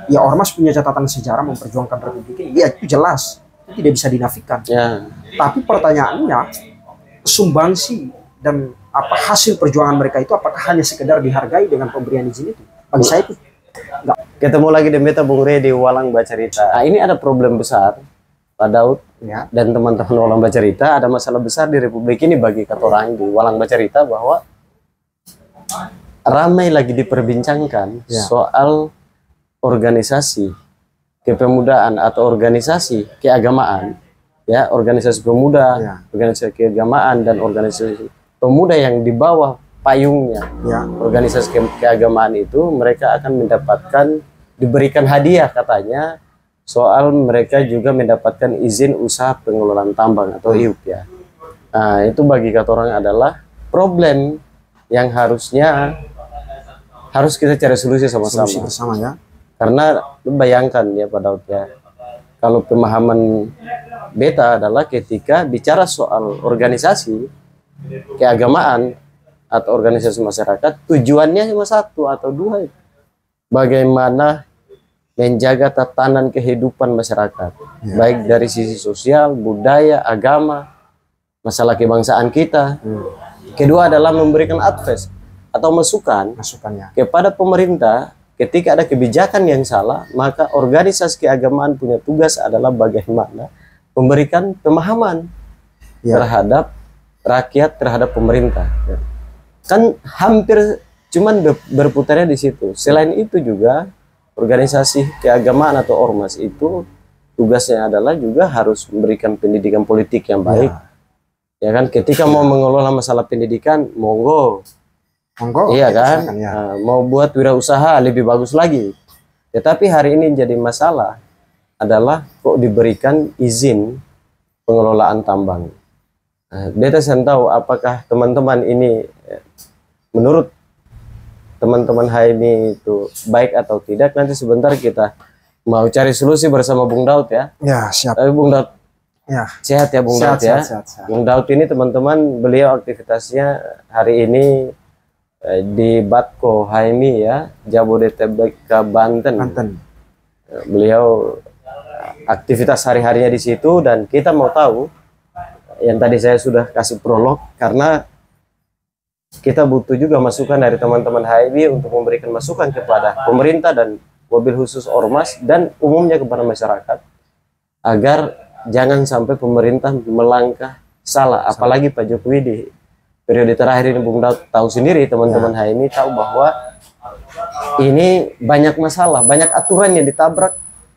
Ya ormas punya catatan sejarah memperjuangkan republik ini, ya itu jelas, itu tidak bisa dinafikan. Ya. Tapi pertanyaannya, sumbangsi dan apa hasil perjuangan mereka itu apakah hanya sekedar dihargai dengan pemberian izin itu? Bagi saya itu enggak. Ketemu lagi di Meta Bung Rey di Walang Bacarita. Nah, ini ada problem besar, Pak Daud Ya. dan teman-teman Walang Bacarita. Ada masalah besar di Republik ini bagi kata orang di Walang Bacarita bahwa ramai lagi diperbincangkan Ya. soal organisasi kepemudaan atau organisasi keagamaan, ya, organisasi pemuda, Ya. organisasi keagamaan dan organisasi pemuda yang di bawah payungnya Ya. organisasi keagamaan itu, mereka akan mendapatkan, diberikan hadiah katanya, soal mereka juga mendapatkan izin usaha pengelolaan tambang atau IUP, ya. Nah, itu bagi kata orang adalah problem yang harusnya harus kita cari solusi sama-sama. Solusi bersama, ya. Karena bayangkan ya Pak Daud, ya, kalau pemahaman beta adalah ketika bicara soal organisasi keagamaan atau organisasi masyarakat, tujuannya cuma satu atau dua, bagaimana menjaga tatanan kehidupan masyarakat, Ya. baik dari sisi sosial, budaya, agama, masalah kebangsaan kita. Kedua adalah memberikan advice atau masukan Masukannya. kepada pemerintah. Ketika ada kebijakan yang salah, maka organisasi keagamaan punya tugas adalah bagaimana memberikan pemahaman Ya. terhadap rakyat, terhadap pemerintah. Kan hampir cuman berputarnya di situ. Selain itu juga organisasi keagamaan atau ormas itu tugasnya adalah juga harus memberikan pendidikan politik yang baik. Ya kan, ketika mau mengelola masalah pendidikan, monggo. Monggo. Iya kan, Silakan, ya. mau buat wirausaha lebih bagus lagi. Tetapi hari ini jadi masalah adalah kok diberikan izin pengelolaan tambang. Beta saya tahu apakah teman-teman ini, menurut teman-teman HMI itu baik atau tidak. Nanti sebentar kita mau cari solusi bersama Bung Daud, ya. Ya, siap. Tapi Bung Daud Ya. sehat ya Bung Daud, ya. Sehat. Bung Daud ini teman-teman, beliau aktivitasnya hari ini di Batko HMI, ya, Jabodetabek ke Banten. Beliau aktivitas hari-harinya di situ, dan kita mau tahu yang tadi saya sudah kasih prolog, karena kita butuh juga masukan dari teman-teman HMI untuk memberikan masukan kepada pemerintah dan mobil khusus ormas dan umumnya kepada masyarakat, agar jangan sampai pemerintah melangkah salah. Apalagi Pak Jokowi di periode terakhir ini, Bung Daud tahu sendiri, teman-teman HMI tahu bahwa ini banyak masalah, banyak aturan yang ditabrak.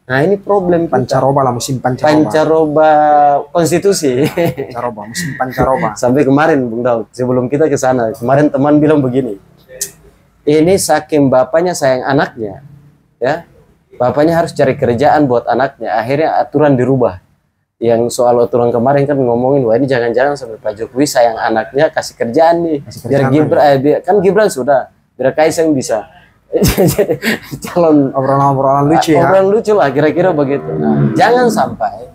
Nah, ini problem Pancaroba lah, musim pancaroba. pancaroba konstitusi. Pancaroba, musim pancaroba. Sampai kemarin Bung Daud, sebelum kita ke sana, kemarin teman bilang begini, ini saking bapaknya sayang anaknya, ya, bapaknya harus cari kerjaan buat anaknya, akhirnya aturan dirubah. Yang soal aturan kemarin kan ngomongin, wah ini jangan-jangan sampai Pak Jokowi sayang anaknya kasih kerjaan nih, biar Gibran, kan Gibran sudah, biar Kaisang bisa calon. Obrolan-obrolan lucu, ya. Obrolan lucu lah, kira-kira begitu. Nah, jangan sampai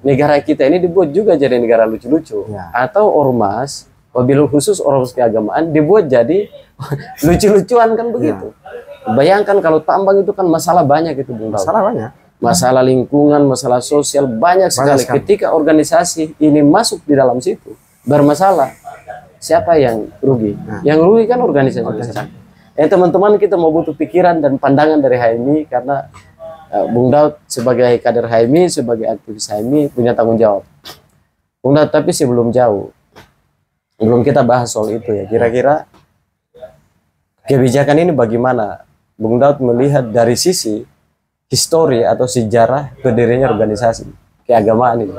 negara kita ini dibuat juga jadi negara lucu-lucu, Ya. atau ormas, wabil khusus ormas keagamaan dibuat jadi lucu-lucuan, kan begitu. Bayangkan kalau tambang itu kan masalah banyak itu, Bung Daud. Masalah banyak. Masalah lingkungan, masalah sosial, banyak sekali. Ketika organisasi ini masuk di dalam situ bermasalah, siapa yang rugi? Yang rugi kan organisasi. Teman-teman, kita mau butuh pikiran dan pandangan dari HMI, karena Bung Daud sebagai kader HMI, sebagai aktivis HMI punya tanggung jawab. Bung Daud, tapi sebelum jauh, belum kita bahas soal itu, ya, kira-kira kebijakan ini bagaimana Bung Daud melihat dari sisi histori atau sejarah berdirinya organisasi keagamaan ini?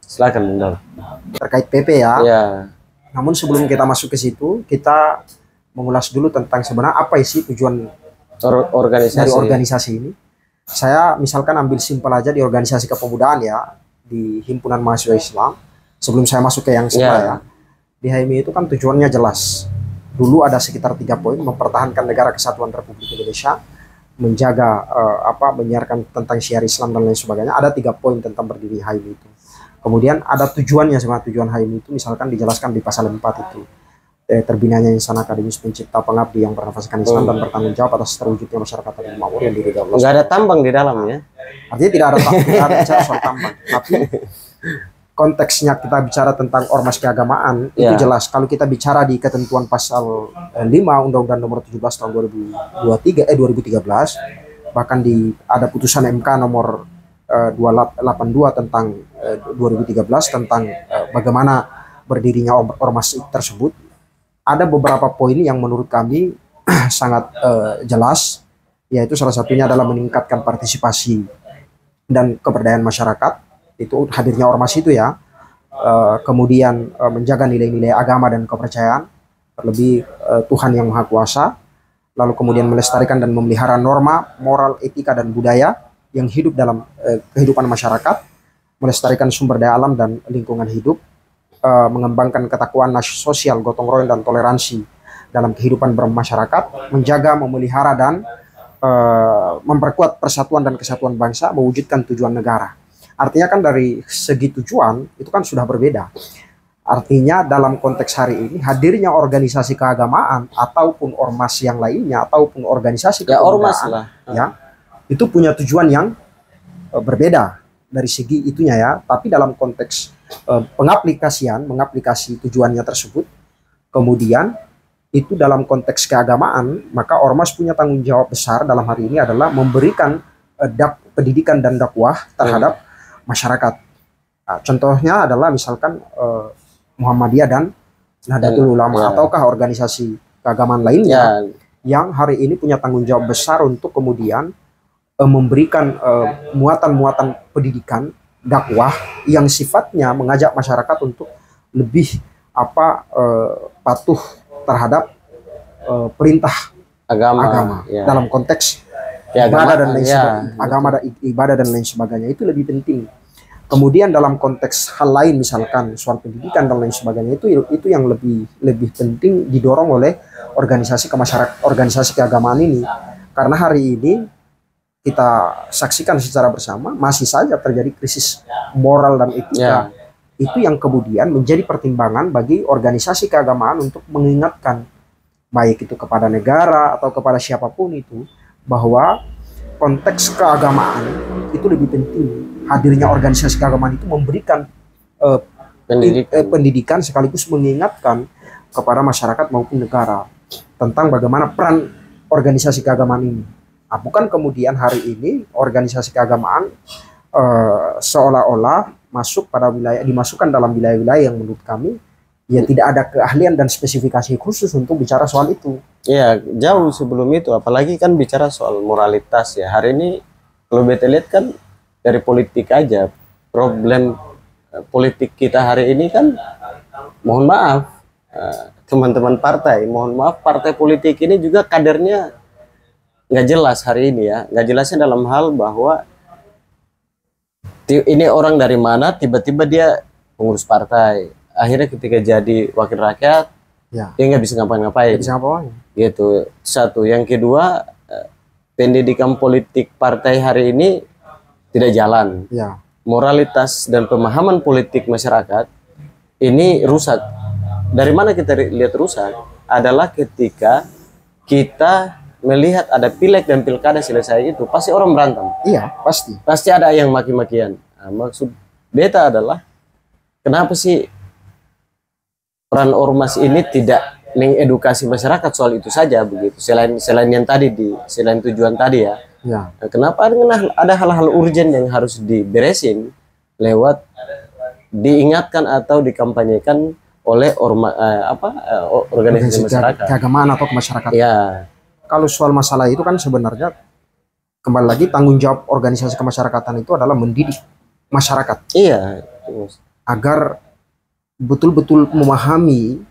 Silakan Bung Daud. Terkait PP, ya. Ya. Namun sebelum kita masuk ke situ, kita mengulas dulu tentang sebenarnya apa sih tujuan organisasi dari organisasi ini. Saya misalkan ambil simpel aja di organisasi kepemudaan, ya, di Himpunan Mahasiswa Islam. Sebelum saya masuk ke yang sebelah, ya, di HMI itu kan tujuannya jelas. Dulu ada sekitar 3 poin: mempertahankan negara kesatuan Republik Indonesia, menjaga menyiarkan tentang syiar Islam dan lain sebagainya. Ada 3 poin tentang berdiri HMI itu. Kemudian ada tujuannya, sebenarnya tujuan HMI itu misalkan dijelaskan di pasal 4 itu. terbinanya insan akademis pencipta pengabdi yang bernafaskan Islam dan bertanggung jawab atas terwujudnya masyarakat yang makmur yang diridhoi Allah. Nggak ada tambang di dalam ya? Artinya tidak ada bicara soal tambang, tapi konteksnya kita bicara tentang ormas keagamaan itu jelas. Kalau kita bicara di ketentuan pasal 5 Undang-Undang Nomor 17 tahun 2013, bahkan ada putusan MK nomor 282 tentang 2013 tentang bagaimana berdirinya ormas tersebut. Ada beberapa poin yang menurut kami sangat jelas, yaitu salah satunya adalah meningkatkan partisipasi dan keberdayaan masyarakat, itu hadirnya ormas itu ya, kemudian menjaga nilai-nilai agama dan kepercayaan, terlebih Tuhan yang Maha Kuasa, lalu kemudian melestarikan dan memelihara norma, moral, etika, dan budaya yang hidup dalam kehidupan masyarakat, melestarikan sumber daya alam dan lingkungan hidup, mengembangkan ketakwaan sosial, gotong royong, dan toleransi dalam kehidupan bermasyarakat, menjaga, memelihara, dan memperkuat persatuan dan kesatuan bangsa, mewujudkan tujuan negara. Artinya kan dari segi tujuan itu kan sudah berbeda. Artinya dalam konteks hari ini hadirnya organisasi keagamaan ataupun ormas yang lainnya ataupun organisasi ormas lah, ya, itu punya tujuan yang berbeda dari segi itunya ya. Tapi dalam konteks mengaplikasi tujuannya tersebut, kemudian itu dalam konteks keagamaan, maka ormas punya tanggung jawab besar dalam hari ini adalah memberikan pendidikan dan dakwah terhadap masyarakat. Nah, contohnya adalah misalkan Muhammadiyah dan Nahdlatul Ulama ataukah organisasi keagamaan lainnya yang hari ini punya tanggung jawab besar untuk kemudian memberikan muatan-muatan pendidikan dakwah yang sifatnya mengajak masyarakat untuk lebih patuh terhadap perintah agama dalam konteks ibadah dan lain sebagainya, ibadah dan lain sebagainya, itu lebih penting. Kemudian dalam konteks hal lain misalkan soal pendidikan dan lain sebagainya, itu yang lebih penting didorong oleh organisasi keagamaan ini, karena hari ini kita saksikan secara bersama masih saja terjadi krisis moral dan etika. Itu yang kemudian menjadi pertimbangan bagi organisasi keagamaan untuk mengingatkan baik itu kepada negara atau kepada siapapun itu, bahwa konteks keagamaan itu lebih penting. Hadirnya organisasi keagamaan itu memberikan pendidikan sekaligus mengingatkan kepada masyarakat maupun negara tentang bagaimana peran organisasi keagamaan ini. Nah, bukan kemudian hari ini organisasi keagamaan seolah-olah dimasukkan dalam wilayah-wilayah yang menurut kami ya tidak ada keahlian dan spesifikasi khusus untuk bicara soal itu. Iya, jauh sebelum itu, apalagi kan bicara soal moralitas ya. Hari ini kalau beta lihat kan dari politik aja, problem politik kita hari ini kan, mohon maaf teman-teman partai, mohon maaf partai politik ini juga kadernya nggak jelas hari ini ya. Nggak jelasnya dalam hal bahwa ini orang dari mana, tiba-tiba dia pengurus partai, akhirnya ketika jadi wakil rakyat dia nggak bisa ngapain-ngapain gitu. Satu, yang kedua, pendidikan politik partai hari ini tidak jalan, moralitas dan pemahaman politik masyarakat ini rusak. Dari mana kita lihat rusak adalah ketika kita melihat ada pileg dan pilkada selesai, itu pasti orang berantem. Iya, pasti ada yang maki-makian. Nah, maksud beta adalah kenapa sih peran ormas ini tidak mengedukasi masyarakat soal itu saja begitu, selain yang tadi selain tujuan tadi ya. Nah, kenapa ada hal-hal urgen yang harus diberesin lewat diingatkan atau dikampanyekan oleh organisasi masyarakat keagamaan atau kemasyarakatan. Ya. Kalau soal masalah itu kan sebenarnya kembali lagi tanggung jawab organisasi kemasyarakatan itu adalah mendidik masyarakat. Iya. Agar betul-betul memahami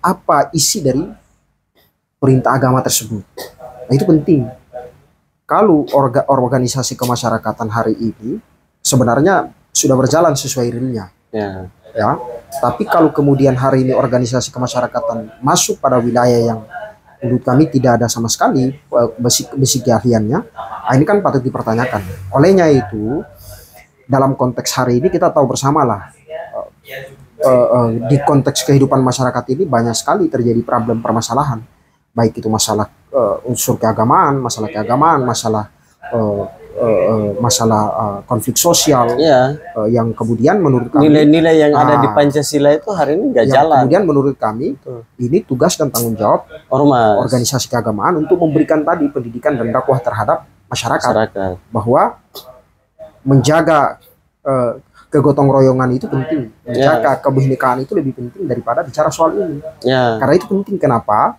apa isi dari perintah agama tersebut. Nah, itu penting. Kalau organisasi kemasyarakatan hari ini sebenarnya sudah berjalan sesuai realnya. Ya. Tapi kalau kemudian hari ini organisasi kemasyarakatan masuk pada wilayah yang menurut kami tidak ada sama sekali basic keahliannya, ini kan patut dipertanyakan. Olehnya itu, dalam konteks hari ini kita tahu bersamalah di konteks kehidupan masyarakat ini banyak sekali terjadi problem permasalahan, baik itu masalah unsur keagamaan, masalah konflik sosial, yang kemudian menurut kami nilai-nilai yang ada di Pancasila itu hari ini nggak jalan. Kemudian menurut kami ini tugas dan tanggung jawab organisasi keagamaan untuk memberikan tadi pendidikan dan dakwah terhadap masyarakat. Bahwa menjaga kegotong royongan itu penting, menjaga kebinekaan itu lebih penting daripada bicara soal ini. Karena itu penting. Kenapa?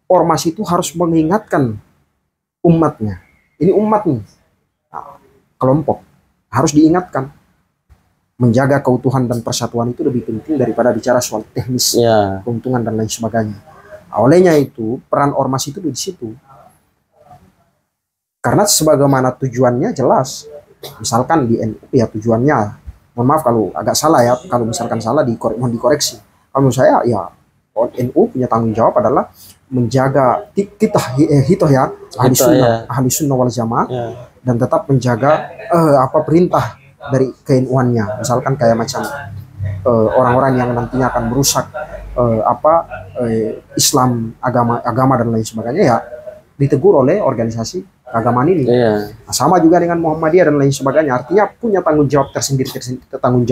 Ormas itu harus mengingatkan umatnya. Ini umat nih, kelompok harus diingatkan. Menjaga keutuhan dan persatuan itu lebih penting daripada bicara soal teknis, keuntungan dan lain sebagainya. Olehnya itu peran ormas itu di situ. Karena sebagaimana tujuannya jelas. Misalkan di NU ya tujuannya, mohon maaf kalau agak salah ya, kalau misalkan salah mohon dikoreksi. Kalau menurut saya ya NU punya tanggung jawab adalah menjaga kita ahli sunnah wal jamaah, dan tetap menjaga perintah dari ke-NU-annya. Misalkan kayak macam orang-orang yang nantinya akan merusak Islam, agama dan lain sebagainya, ya ditegur oleh organisasi keagamaan ini. Nah, sama juga dengan Muhammadiyah dan lain sebagainya. Artinya punya tanggung jawab tersendiri, tanggung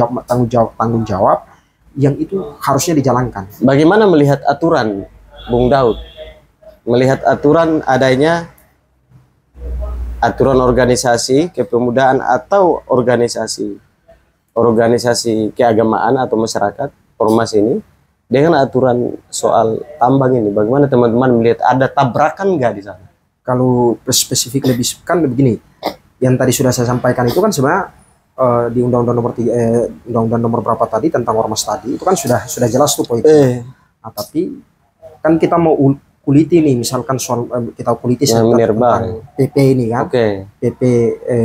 jawab yang itu harusnya dijalankan. Bagaimana melihat aturan, Bung Daud? Melihat aturan adanya aturan organisasi kepemudaan atau organisasi keagamaan atau masyarakat, ormas ini, dengan aturan soal tambang ini, bagaimana teman-teman melihat, ada tabrakan nggak di sana? Kalau spesifik lebih kan begini, yang tadi sudah saya sampaikan itu kan sebenarnya di Undang-Undang nomor 3, Undang-Undang nomor berapa tadi tentang ormas tadi itu kan sudah jelas tuh poinnya. Nah, tapi kan kita mau kuliti nih, misalkan soal kita kuliti tentang PP ini kan, PP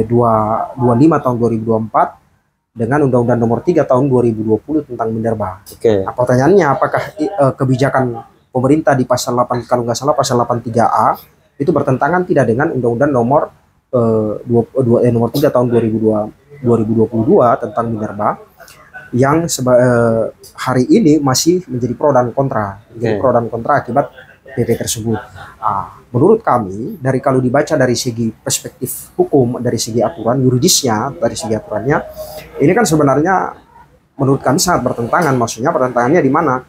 225 tahun 2024 dengan Undang-Undang nomor 3 tahun 2020 tentang minerba. Nah, pertanyaannya apakah kebijakan pemerintah di pasal 8, kalau nggak salah pasal 83A itu bertentangan tidak dengan Undang-Undang nomor 3 tahun 2022 tentang minerba, yang hari ini masih menjadi pro dan kontra, akibat PP tersebut. Menurut kami, kalau dibaca dari segi perspektif hukum, dari segi aturan yuridisnya, dari segi aturannya, ini kan sebenarnya menurut kami sangat bertentangan. Maksudnya pertentangannya di mana?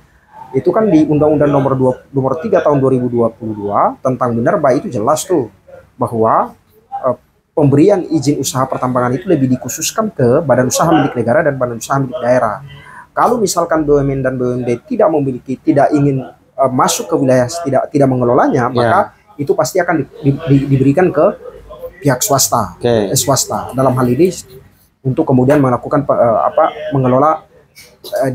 Itu kan di Undang-Undang nomor 3 tahun 2022 tentang minerba itu jelas tuh bahwa pemberian izin usaha pertambangan itu lebih dikhususkan ke badan usaha milik negara dan badan usaha milik daerah. Kalau misalkan BUMN dan BUMD tidak ingin masuk ke wilayah, tidak mengelolanya, maka itu pasti akan diberikan ke pihak swasta, swasta dalam hal ini untuk kemudian melakukan mengelola,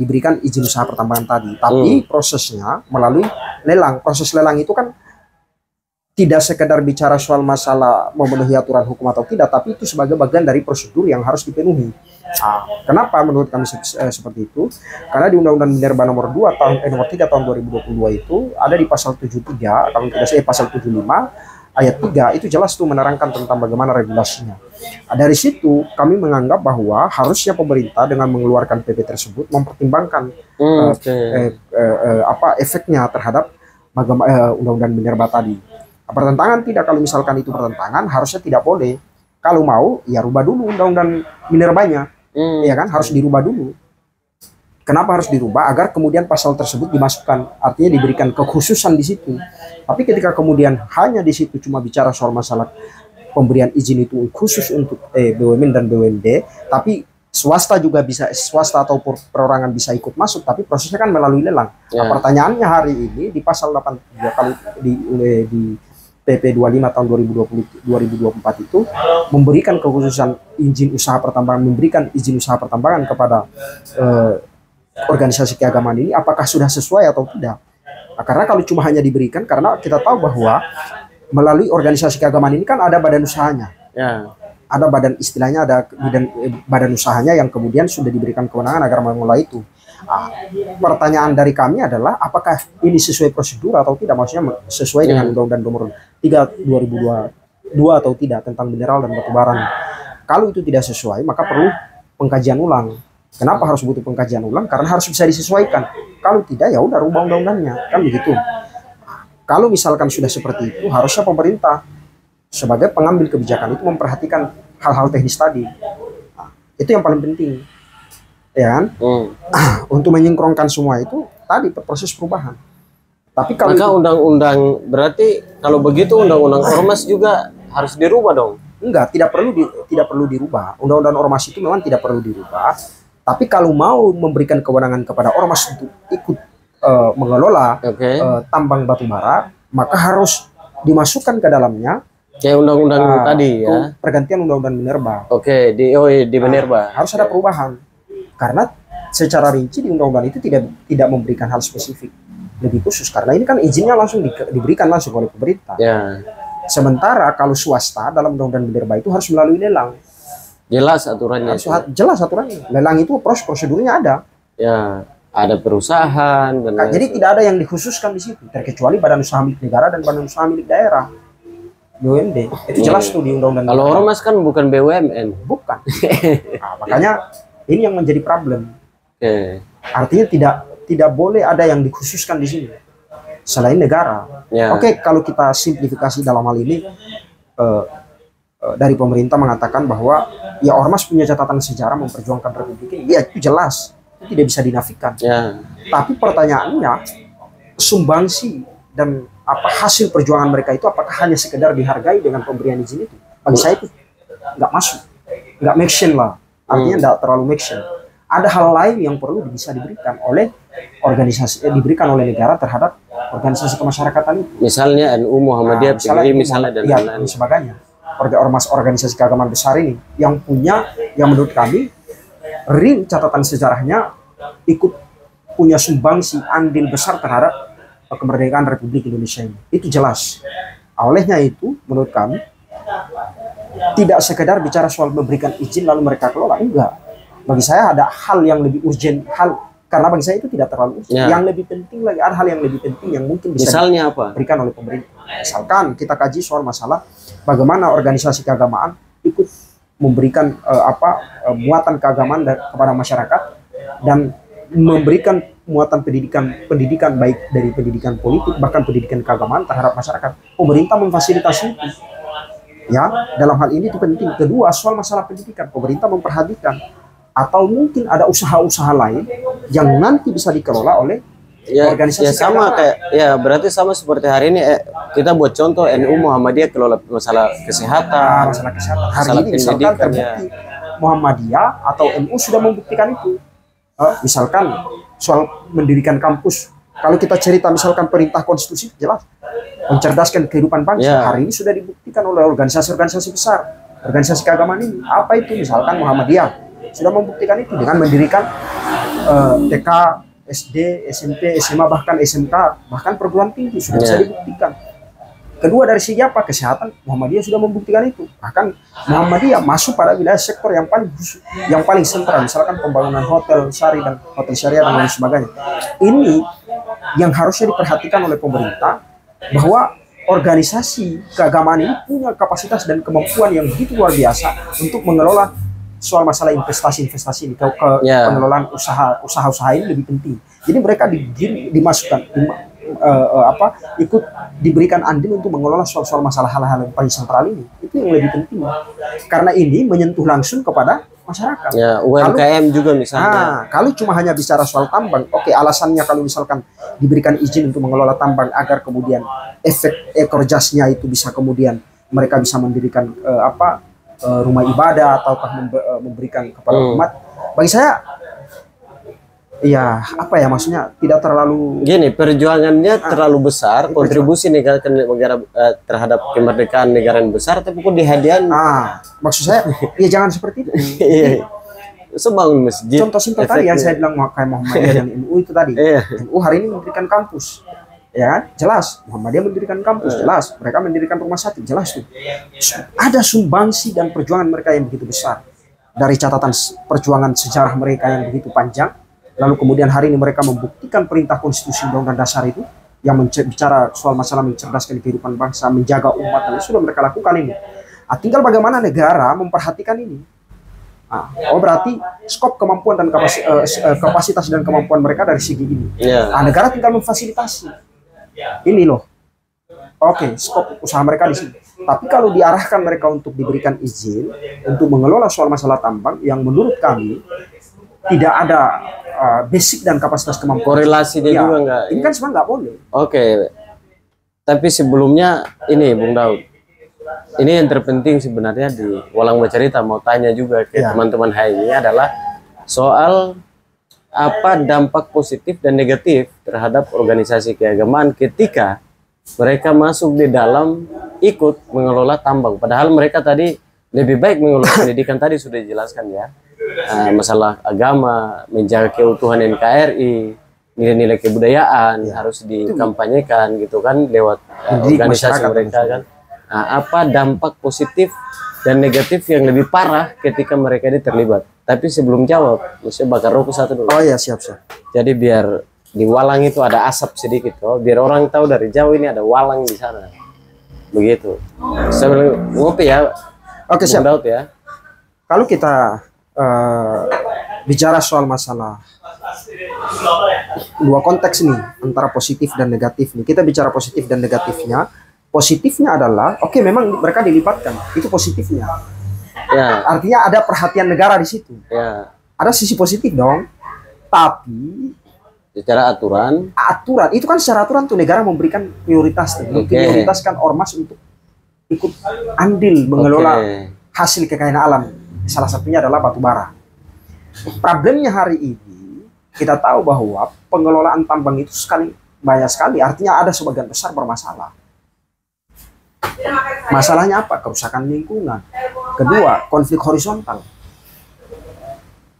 diberikan izin usaha pertambangan tadi. Tapi prosesnya melalui lelang. Proses lelang itu kan tidak sekedar bicara soal masalah memenuhi aturan hukum atau tidak, tapi itu sebagai bagian dari prosedur yang harus dipenuhi. Kenapa menurut kami seperti itu? Karena di Undang-Undang Minerba nomor 3 tahun 2022 itu ada di pasal 73, kalau tidak salah pasal 75 ayat 3 itu jelas tuh menerangkan tentang bagaimana regulasinya. Dari situ kami menganggap bahwa harusnya pemerintah dengan mengeluarkan PP tersebut mempertimbangkan efeknya terhadap Undang-Undang Minerba tadi. Pertentangan tidak, kalau misalkan itu pertentangan harusnya tidak boleh. Kalau mau ya rubah dulu Undang-Undang Minerbanya, ya kan, harus dirubah dulu. Kenapa harus dirubah? Agar kemudian pasal tersebut dimasukkan, artinya diberikan kekhususan di situ. Tapi ketika kemudian hanya di situ cuma bicara soal masalah pemberian izin itu khusus untuk BUMN dan BUMD, tapi swasta juga bisa, swasta atau perorangan bisa ikut masuk, tapi prosesnya kan melalui lelang. Nah, pertanyaannya hari ini di pasal 83 kalau di PP 25 tahun 2024 itu memberikan kekhususan izin usaha pertambangan, memberikan izin usaha pertambangan kepada organisasi keagamaan ini, apakah sudah sesuai atau tidak? Nah, karena kalau cuma hanya diberikan, karena kita tahu bahwa melalui organisasi keagamaan ini kan ada badan usahanya, ada badan, istilahnya ada badan usahanya yang kemudian sudah diberikan kewenangan agar mengelola itu. Pertanyaan dari kami adalah apakah ini sesuai prosedur atau tidak, maksudnya sesuai dengan Undang-Undang nomor 3 2022 atau tidak tentang mineral dan batu bara. Kalau itu tidak sesuai, maka perlu pengkajian ulang. Kenapa harus butuh pengkajian ulang? Karena harus bisa disesuaikan. Kalau tidak, ya udah rubah undang-undangnya, kan begitu. Kalau misalkan sudah seperti itu, harusnya pemerintah sebagai pengambil kebijakan itu memperhatikan hal-hal teknis tadi. Nah, itu yang paling penting, ya kan? Untuk menyingkronkan semua itu tadi proses perubahan. Tapi kalau maka undang-undang berarti kalau begitu undang-undang ormas juga harus dirubah dong? Enggak, tidak perlu dirubah. Undang-undang ormas itu memang tidak perlu dirubah. Tapi kalau mau memberikan kewenangan kepada ormas untuk ikut mengelola tambang batu bara, maka harus dimasukkan ke dalamnya kayak undang-undang tadi ya. Pergantian undang-undang Minerba. Di Minerba. Harus ada perubahan. Karena secara rinci di undang-undang itu tidak memberikan hal spesifik lebih khusus, karena ini kan izinnya langsung diberikan langsung oleh pemerintah. Ya. Sementara kalau swasta dalam undang-undang Minerba itu harus melalui lelang. Jelas aturannya. Jelas aturannya. Lelang itu prosedurnya ada. Ya, ada perusahaan. Jadi tidak ada yang dikhususkan di situ, terkecuali badan usaha milik negara dan badan usaha milik daerah. BUMD. Itu jelas tuh di undang-undang. Kalau ormas kan bukan BUMN. Bukan. Nah, makanya ini yang menjadi problem. Artinya tidak boleh ada yang dikhususkan di sini selain negara. Oke, kalau kita simplifikasi dalam hal ini, dari pemerintah mengatakan bahwa ya ormas punya catatan sejarah memperjuangkan republik ini, ya itu jelas, itu tidak bisa dinafikan. Tapi pertanyaannya, sumbangsi dan hasil perjuangan mereka itu apakah hanya sekedar dihargai dengan pemberian izin itu? Bagi saya itu nggak masuk, nggak make sense lah. Artinya nggak terlalu make sense. Ada hal lain yang perlu bisa diberikan oleh organisasi, diberikan oleh negara terhadap organisasi kemasyarakatan itu. Misalnya NU, Muhammadiyah, PGRI misalnya dan lain-lain sebagainya. Ormas organisasi keagamaan besar ini yang menurut kami real catatan sejarahnya ikut punya sumbangsi andil besar terhadap kemerdekaan Republik Indonesia ini. Itu jelas. Olehnya itu menurut kami tidak sekedar bicara soal memberikan izin lalu mereka kelola, enggak. Bagi saya ada hal yang lebih urgent, karena bagi saya itu tidak terlalu urgent. Yang lebih penting lagi, ada hal yang lebih penting yang mungkin bisa diberikan oleh pemerintah. Misalkan kita kaji soal masalah bagaimana organisasi keagamaan ikut memberikan muatan keagamaan kepada masyarakat dan memberikan muatan pendidikan baik dari pendidikan politik bahkan pendidikan keagamaan terhadap masyarakat. Pemerintah memfasilitasi itu. Ya, dalam hal ini itu penting. Kedua, soal masalah pendidikan, pemerintah memperhatikan atau mungkin ada usaha-usaha lain yang nanti bisa dikelola oleh organisasi sama kayak berarti sama seperti hari ini kita buat contoh NU Muhammadiyah kelola masalah kesehatan, hari ini misalkan terbukti Muhammadiyah atau NU sudah membuktikan itu. Misalkan soal mendirikan kampus, kalau kita cerita misalkan perintah konstitusi jelas mencerdaskan kehidupan bangsa, hari ini sudah dibuktikan oleh organisasi-organisasi besar, organisasi keagamaan ini. Apa itu? Misalkan Muhammadiyah sudah membuktikan itu dengan mendirikan TK, SD, SMP, SMA, bahkan SMK, bahkan perguruan tinggi sudah bisa dibuktikan. Kedua, dari segi kesehatan, Muhammadiyah sudah membuktikan itu. Bahkan Muhammadiyah masuk pada wilayah sektor yang paling sentral, misalkan pembangunan hotel syari dan hotel syariah dan lain sebagainya. Ini yang harusnya diperhatikan oleh pemerintah, bahwa organisasi keagamaan ini punya kapasitas dan kemampuan yang begitu luar biasa untuk mengelola soal masalah investasi ini, pengelolaan usaha ini lebih penting. Jadi mereka dimasukkan ikut diberikan andil untuk mengelola soal masalah hal-hal yang paling sentral ini. Itu yang lebih penting, karena ini menyentuh langsung kepada masyarakat. UMKM juga misalnya. Kalau cuma hanya bicara soal tambang, alasannya kalau misalkan diberikan izin untuk mengelola tambang agar kemudian efek ekor jasnya itu bisa kemudian mereka bisa mendirikan rumah ibadah ataukah memberikan kepada umat. Bagi saya maksudnya tidak terlalu perjuangannya terlalu besar, kontribusi negara terhadap kemerdekaan negara yang besar, tapi kok dihadiahkan. Maksud saya jangan seperti itu. Sebangun masjid. Contoh simpel tadi yang saya bilang kayak Muhammadiyah dan NU itu tadi. NU hari ini mendirikan kampus. Ya, jelas Muhammadiyah mendirikan kampus, jelas mereka mendirikan rumah sakit, jelas tuh. Ada sumbangsi dan perjuangan mereka yang begitu besar. Dari catatan perjuangan sejarah mereka yang begitu panjang, lalu kemudian hari ini mereka membuktikan perintah konstitusi Undang-Undang Dasar itu yang bicara soal masalah mencerdaskan kehidupan bangsa, menjaga umat, dan sudah mereka lakukan ini. Tinggal bagaimana negara memperhatikan ini. Oh berarti skop kemampuan dan kapasitas dan kemampuan mereka dari segi ini. Negara tinggal memfasilitasi. Ini loh. Oke, skop usaha mereka di sini. Tapi kalau diarahkan mereka untuk diberikan izin untuk mengelola soal masalah tambang yang menurut kami tidak ada basic dan kapasitas kemampuan. Korelasi dia juga enggak. Ini kan sebenarnya nggak boleh. Oke. Tapi sebelumnya ini Bung Daud. Ini yang terpenting sebenarnya di Walang Bercerita mau tanya juga ke teman-teman HMI adalah soal apa dampak positif dan negatif terhadap organisasi keagamaan ketika mereka masuk di dalam ikut mengelola tambang. Padahal mereka tadi lebih baik mengelola pendidikan tadi sudah dijelaskan ya. Masalah agama, menjaga keutuhan NKRI, nilai-nilai kebudayaan harus dikampanyekan gitu kan lewat organisasi mereka kan. Apa dampak positif dan negatif yang lebih parah ketika mereka ini terlibat? Tapi sebelum jawab, saya bakar rokok satu dulu. Oh ya, siap. Jadi biar di walang itu ada asap sedikit, biar orang tahu dari jauh ini ada walang di sana. Begitu. Sambil ngopi ya. Oke, siap. Daud ya. Kalau kita bicara soal masalah dua konteks nih antara positif dan negatif nih, kita bicara positif dan negatifnya. Positifnya adalah memang mereka dilibatkan, itu positifnya. Artinya ada perhatian negara di situ. Ada sisi positif dong. Tapi secara aturan itu kan secara aturan tuh negara memberikan prioritas, memprioritaskan ormas untuk ikut andil mengelola hasil kekayaan alam. Salah satunya adalah batu bara. Problemnya hari ini kita tahu bahwa pengelolaan tambang itu banyak sekali, artinya ada sebagian besar bermasalah. Masalahnya apa? Kerusakan lingkungan. Kedua, konflik horizontal.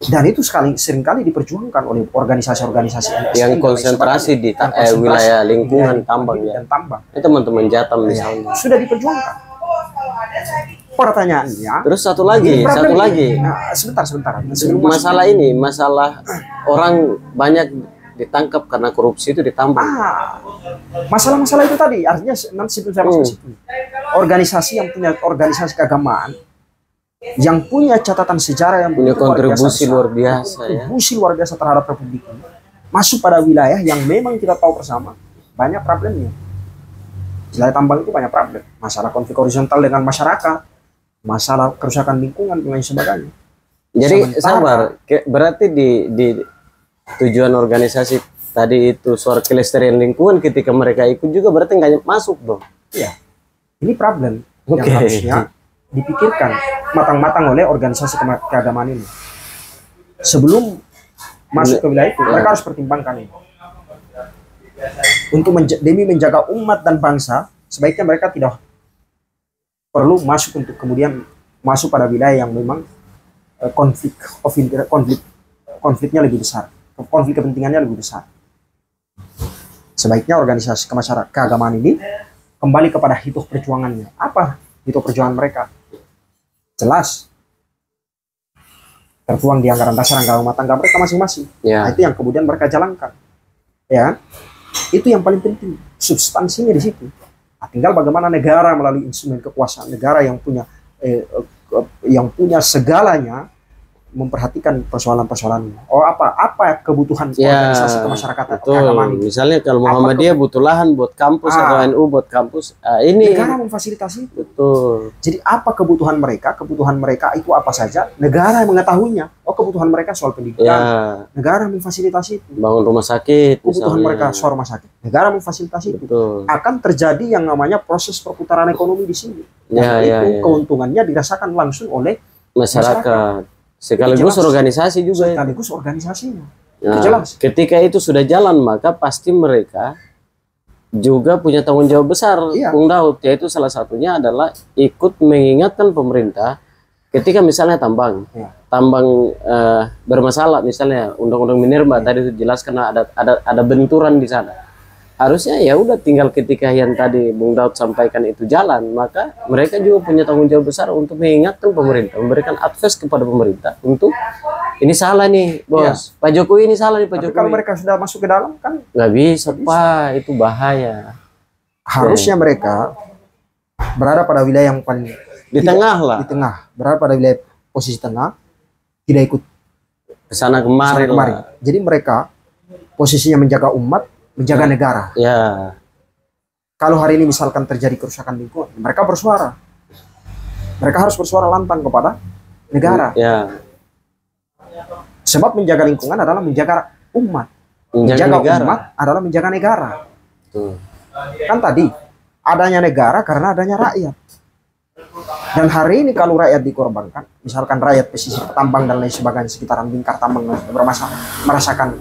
Dan itu seringkali diperjuangkan oleh organisasi-organisasi yang konsentrasi di wilayah lingkungan tambang ya. Dan tambang. Itu teman-teman Jatam misalnya. Sudah diperjuangkan. Pertanyaannya. Terus satu lagi. Sebentar. Masalah orang banyak ditangkap karena korupsi itu ditambang. Masalah-masalah itu tadi artinya nanti sebelum saya masuk situ. Organisasi yang punya organisasi keagamaan yang punya catatan sejarah yang punya kontribusi luar biasa terhadap Republik ini masuk pada wilayah yang memang kita tahu bersama banyak problemnya. Wilayah tambang itu banyak problem, masalah konflik horizontal dengan masyarakat, masalah kerusakan lingkungan dan lain sebagainya. Jadi sabar, berarti di tujuan organisasi tadi itu soal kelestarian lingkungan ketika mereka ikut juga berarti nggak masuk dong. Iya, ini problem yang harusnya dipikirkan matang-matang oleh organisasi keagamaan ini sebelum masuk ke wilayah itu. Mereka harus pertimbangkan ini untuk demi menjaga umat dan bangsa. Sebaiknya mereka tidak perlu masuk untuk kemudian masuk pada wilayah yang memang konfliknya lebih besar. Konflik kepentingannya lebih besar. Sebaiknya organisasi keagamaan ini kembali kepada hidup perjuangannya. Apa hidup perjuangan mereka? Jelas tertuang di anggaran dasar anggaran rumah tangga mereka masing-masing. Nah, itu yang kemudian mereka jalankan. Ya, itu yang paling penting. Substansinya di situ. Nah, tinggal bagaimana negara melalui instrumen kekuasaan negara yang punya segalanya memperhatikan persoalan-persoalannya. Apa kebutuhan organisasi kemasyarakatan keagamaan ini. Misalnya kalau Muhammadiyah butuh lahan buat kampus atau NU buat kampus, ini negara memfasilitasi itu. Betul. Jadi apa kebutuhan mereka? Kebutuhan mereka itu apa saja? Negara yang mengetahuinya. Kebutuhan mereka soal pendidikan. Negara memfasilitasi itu. Bangun rumah sakit. Kebutuhan mereka soal rumah sakit. Negara memfasilitasi itu. Akan terjadi yang namanya proses perputaran ekonomi di sini. Keuntungannya dirasakan langsung oleh masyarakat. Sekaligus organisasi juga. Sekaligus organisasinya. Nah, jelas. Ketika itu sudah jalan, maka pasti mereka juga punya tanggung jawab besar, Bung Daud. Yaitu salah satunya adalah ikut mengingatkan pemerintah ketika misalnya tambang bermasalah, misalnya undang-undang minerba tadi itu jelas karena ada benturan di sana. Harusnya ya udah tinggal ketika yang tadi Bung Daud sampaikan itu jalan, maka mereka juga punya tanggung jawab besar untuk mengingatkan pemerintah, memberikan advice kepada pemerintah untuk ini salah nih bos, Pak Jokowi ini salah nih Pak Jokowi. Kalau mereka sudah masuk ke dalam kan nggak bisa Pak, itu bahaya. Harusnya mereka berada pada wilayah yang paling di tengah lah, berada pada wilayah posisi tengah, tidak ikut kesana kemari, lah. Jadi mereka posisinya menjaga umat, menjaga negara. Ya. Kalau hari ini misalkan terjadi kerusakan lingkungan, mereka bersuara. Mereka harus bersuara lantang kepada negara. Ya. Sebab menjaga lingkungan adalah menjaga umat. Menjaga umat adalah menjaga negara. Tuh. Kan tadi adanya negara karena adanya rakyat. Dan hari ini kalau rakyat dikorbankan, misalkan rakyat pesisir tambang dan lain sebagainya sekitaran lingkar tambang merasakan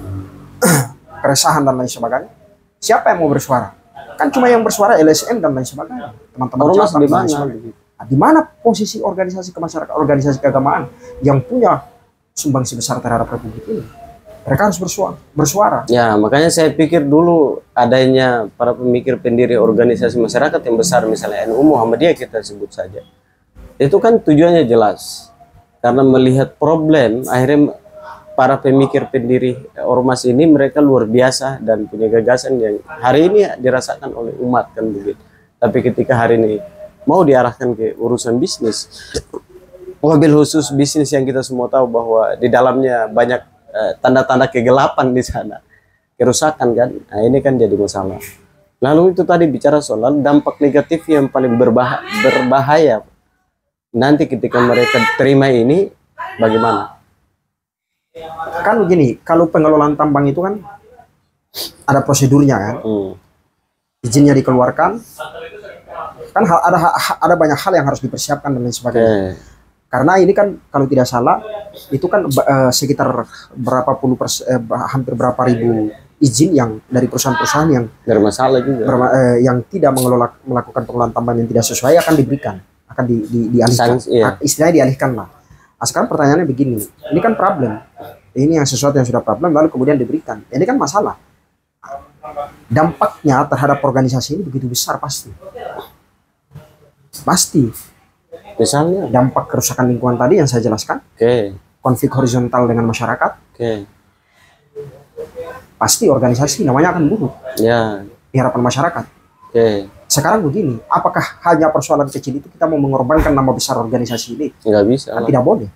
keresahan dan lain sebagainya, siapa yang mau bersuara? Kan cuma yang bersuara LSM dan lain sebagainya, teman-teman Jatam dan lain sebagainya. Nah, di mana posisi organisasi kemasyarakatan, organisasi keagamaan yang punya sumbangsi besar terhadap Republik ini? Mereka harus bersuara. Ya, makanya saya pikir dulu adanya para pemikir pendiri organisasi masyarakat yang besar, misalnya NU Muhammadiyah kita sebut saja. Itu kan tujuannya jelas. Karena melihat problem, akhirnya para pemikir pendiri ormas ini mereka luar biasa dan punya gagasan yang hari ini dirasakan oleh umat kan begitu. Tapi ketika hari ini mau diarahkan ke urusan bisnis, mobil khusus bisnis yang kita semua tahu bahwa di dalamnya banyak tanda-tanda kegelapan di sana, kerusakan kan. Nah, ini kan jadi masalah. Lalu itu tadi bicara soal dampak negatif yang paling berbahaya. Nanti ketika mereka terima ini bagaimana? Kan begini, kalau pengelolaan tambang itu kan ada prosedurnya kan. Izinnya dikeluarkan. Kan ada banyak hal yang harus dipersiapkan dan lain sebagainya. Karena ini kan kalau tidak salah itu kan sekitar berapa puluh hampir berapa ribu izin yang dari perusahaan-perusahaan yang bermasalah juga, yang tidak melakukan pengelolaan tambang yang tidak sesuai akan diberikan, akan dialihkan, istilahnya dialihkan lah. Nah, sekarang pertanyaannya begini, ini kan problem, ini yang sesuatu yang sudah problem lalu kemudian diberikan, ini kan masalah. Dampaknya terhadap organisasi ini begitu besar pasti. Misalnya dampak kerusakan lingkungan tadi yang saya jelaskan, konflik horizontal dengan masyarakat, pasti organisasi namanya akan buruk di hadapan masyarakat. Sekarang begini, apakah hanya persoalan kecil itu kita mau mengorbankan nama besar organisasi ini? Nggak bisa. Kan tidak boleh.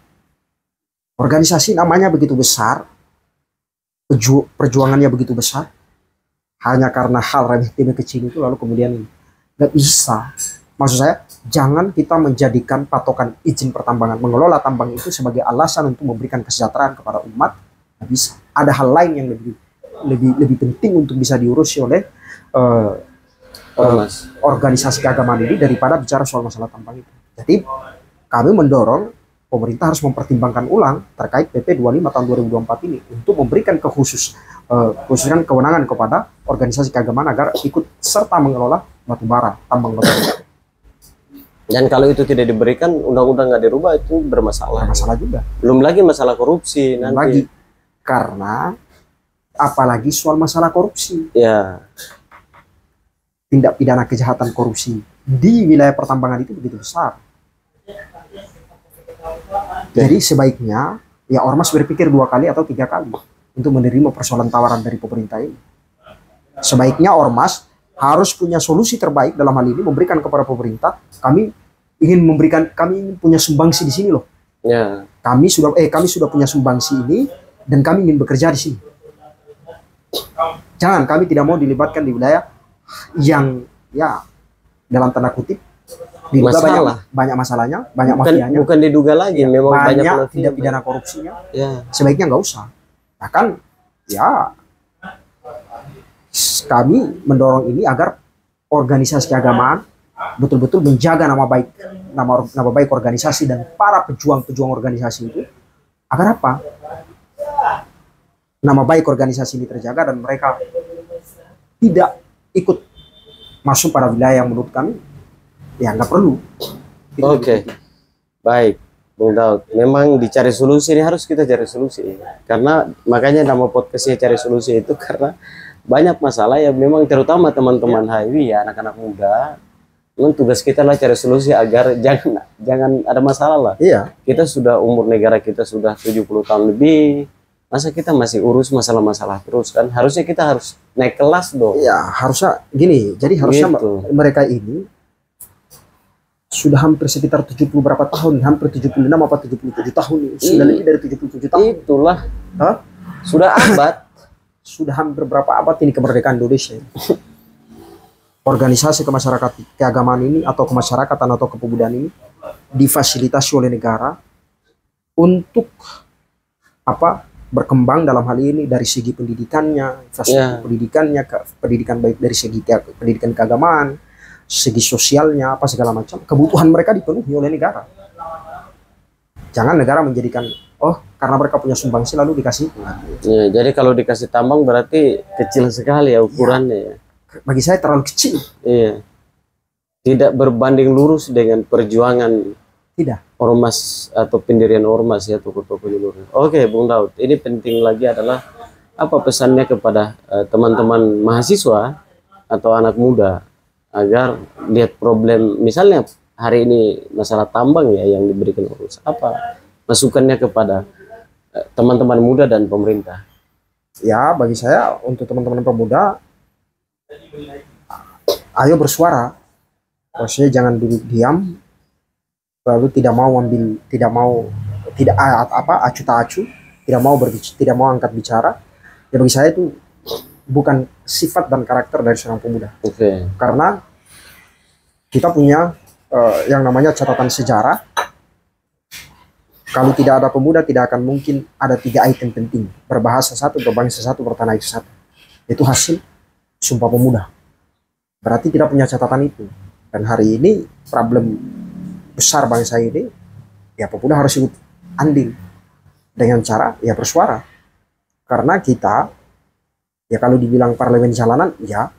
Organisasi namanya begitu besar, perjuangannya begitu besar, hanya karena hal remeh-temeh kecil itu lalu kemudian nggak bisa. Maksud saya, jangan kita menjadikan patokan izin pertambangan, mengelola tambang itu sebagai alasan untuk memberikan kesejahteraan kepada umat. Nggak bisa. Ada hal lain yang lebih penting untuk bisa diurusi oleh organisasi keagamaan ini daripada bicara soal masalah tambang itu. Jadi kami mendorong pemerintah harus mempertimbangkan ulang terkait PP 25 tahun 2024 ini untuk memberikan khususan kewenangan kepada organisasi keagamaan agar ikut serta mengelola batubara, tambang batubara. Dan kalau itu tidak diberikan, undang-undang nggak dirubah, itu bermasalah. Masalah juga. Belum lagi masalah korupsi nanti. Lagi. Karena apalagi soal masalah korupsi. Ya. Tindak pidana kejahatan korupsi di wilayah pertambangan itu begitu besar. Jadi sebaiknya ya ormas berpikir 2 kali atau 3 kali untuk menerima persoalan tawaran dari pemerintah ini. Sebaiknya ormas harus punya solusi terbaik dalam hal ini, memberikan kepada pemerintah, kami ingin punya sumbangsi di sini loh. Ya. Kami sudah punya sumbangsi ini dan kami ingin bekerja di sini. Jangan, kami tidak mau dilibatkan di wilayah yang ya dalam tanda kutip diduga banyak masalahnya, banyak mafianya. Bukan diduga lagi, memang banyak tindak pidana korupsinya. Ya. Sebaiknya nggak usah. Bahkan ya kami mendorong ini agar organisasi keagamaan betul-betul menjaga nama baik organisasi dan para pejuang organisasi itu agar apa? Nama baik organisasi ini terjaga dan mereka tidak ikut masuk pada wilayah yang menurut kami ya nggak perlu. Oke. Baik, Bung Daud. Memang dicari solusi, ini harus kita cari solusi. Karena makanya nama podcastnya cari solusi itu karena banyak masalah yang memang terutama teman-teman HIW ya, anak-anak muda. Memang tugas kita lah cari solusi agar jangan ada masalah lah. Iya. Kita sudah umur negara kita sudah 70 tahun lebih. Masa kita masih urus masalah-masalah terus kan? Harusnya kita harus naik kelas dong. Iya, harusnya gini. Jadi harusnya mereka ini sudah hampir sekitar 70 berapa tahun, hampir 76 apa 77 tahun, sudah lebih dari 77 tahun. Itulah. Hah? Sudah abad. Sudah hampir berapa abad ini kemerdekaan Indonesia. Organisasi keagamaan ini atau kemasyarakatan atau kepemudaan ini difasilitasi oleh negara untuk berkembang dalam hal ini dari segi pendidikannya, pendidikannya, pendidikan baik dari segi pendidikan keagamaan, segi sosialnya, segala macam kebutuhan mereka dipenuhi oleh negara. Jangan negara menjadikan karena mereka punya sumbangsi lalu dikasih. Ya, jadi kalau dikasih tambang berarti kecil sekali ya ukurannya ya. Bagi saya terlalu kecil. Iya. Tidak berbanding lurus dengan perjuangan ormas atau pendirian ormas ya, toko-toko di luar. Oke, Bung Daud, ini penting lagi adalah apa pesannya kepada teman-teman mahasiswa atau anak muda agar lihat problem, misalnya hari ini masalah tambang ya yang diberikan urus, apa masukannya kepada teman-teman muda dan pemerintah? Ya, bagi saya untuk teman-teman pemuda, ayo bersuara. Maksudnya jangan duduk diam, lalu tidak acu tak acu, tidak mau angkat bicara. Ya bagi saya itu bukan sifat dan karakter dari seorang pemuda. Karena kita punya yang namanya catatan sejarah. Kalau tidak ada pemuda, tidak akan mungkin ada 3 item penting: berbahasa satu, berbangsa satu, bertanah itu satu. Itu hasil Sumpah Pemuda. Berarti tidak punya catatan itu. Dan hari ini problem besar bangsa ini, ya pemuda harus ikut andil dengan cara ya bersuara. Karena kita, ya kalau dibilang parlemen jalanan, ya,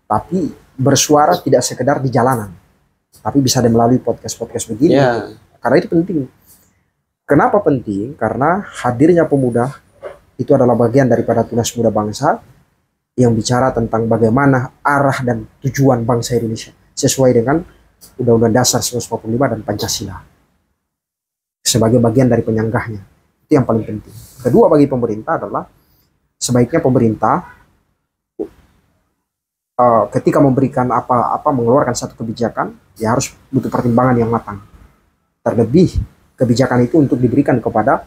tapi bersuara tidak sekedar di jalanan, tapi bisa melalui podcast-podcast begini. Karena itu penting. Kenapa penting? Karena hadirnya pemuda itu adalah bagian daripada Tunas Muda Bangsa yang bicara tentang bagaimana arah dan tujuan bangsa Indonesia sesuai dengan Undang-Undang Dasar 1945 dan Pancasila sebagai bagian dari penyanggahnya. Itu yang paling penting. Kedua, bagi pemerintah adalah sebaiknya pemerintah ketika memberikan mengeluarkan satu kebijakan, ya harus butuh pertimbangan yang matang. Terlebih kebijakan itu untuk diberikan kepada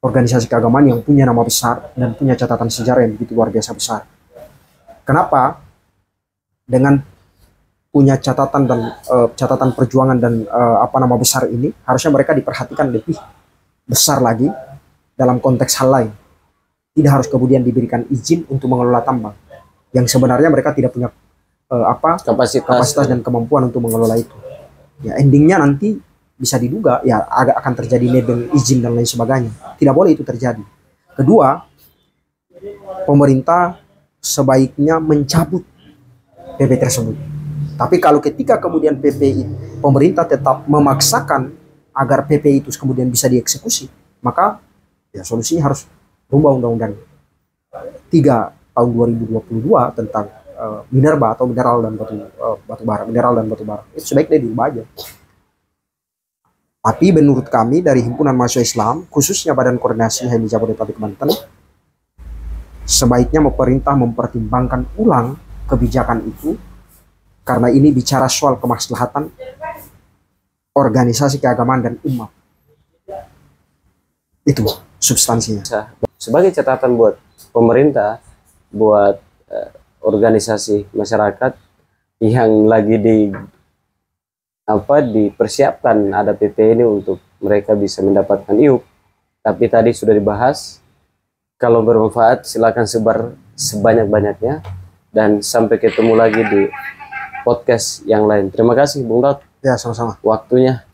organisasi keagamaan yang punya nama besar dan punya catatan sejarah yang begitu luar biasa besar. Kenapa? Dengan punya catatan dan catatan perjuangan dan nama besar ini, harusnya mereka diperhatikan lebih besar lagi dalam konteks hal lain. Tidak harus kemudian diberikan izin untuk mengelola tambang yang sebenarnya mereka tidak punya kapasitas dan kemampuan untuk mengelola itu. Ya, endingnya nanti bisa diduga ya akan terjadi nebeng izin dan lain sebagainya. Tidak boleh itu terjadi. Kedua, pemerintah sebaiknya mencabut PP tersebut. Tapi kalau ketika kemudian pemerintah tetap memaksakan agar PP itu kemudian bisa dieksekusi, maka ya solusinya harus rubah Undang-Undang 3 tahun 2022 tentang minerba atau mineral dan batu bara. Itu sebaiknya diubah aja. Tapi menurut kami dari Himpunan Mahasiswa Islam, khususnya Badan Koordinasi HMI Jabodetabek Banten, sebaiknya pemerintah mempertimbangkan ulang kebijakan itu, karena ini bicara soal kemaslahatan organisasi keagamaan dan umat. Itu substansinya. Sebagai catatan buat pemerintah, buat organisasi masyarakat yang lagi dipersiapkan ada PP ini untuk mereka bisa mendapatkan IUP. Tapi tadi sudah dibahas, kalau bermanfaat silakan sebar sebanyak-banyaknya, dan sampai ketemu lagi di podcast yang lain. Terima kasih Bung Daud. Ya, sama-sama. Waktunya.